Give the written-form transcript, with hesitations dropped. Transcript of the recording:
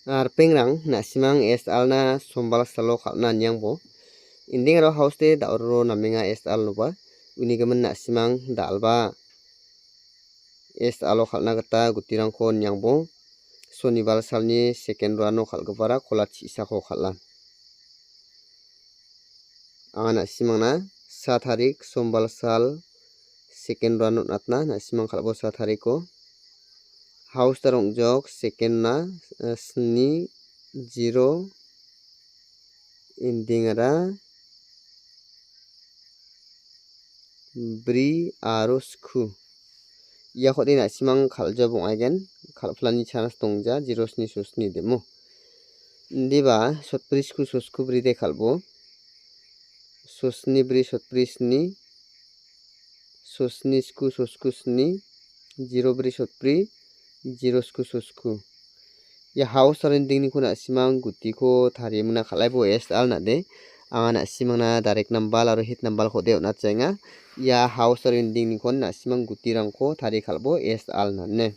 Pengrang na simang es alna sombal salo khalna nyangbo inding ro house te dauro namenga es al noba unigaman na simang dalba es alo khalna gita gutirangko nyangbo sonibal salni second rano khalgipara kola chisako khala angana simangna 7 tarik sombal sal second rano natna na simang khalbo 7 tariko house tarongjok second na 0 ending ara bri aro skhu yakodi na simang khalja bongagen khalplani chance tongja 0 demo diba sotpri skhu soskhu bri de khalbo sosni bri sotpri sni sosni skhu soskhu sni 0 bri sotpri 0 skhu soskhu ya house rending ni kuna simang guti ko thari muna khalai bo es al na de angana simang na direct number aro hit number ko de na chenga ya house rending ni kon na simang guti rangko thari khalbo es al na ne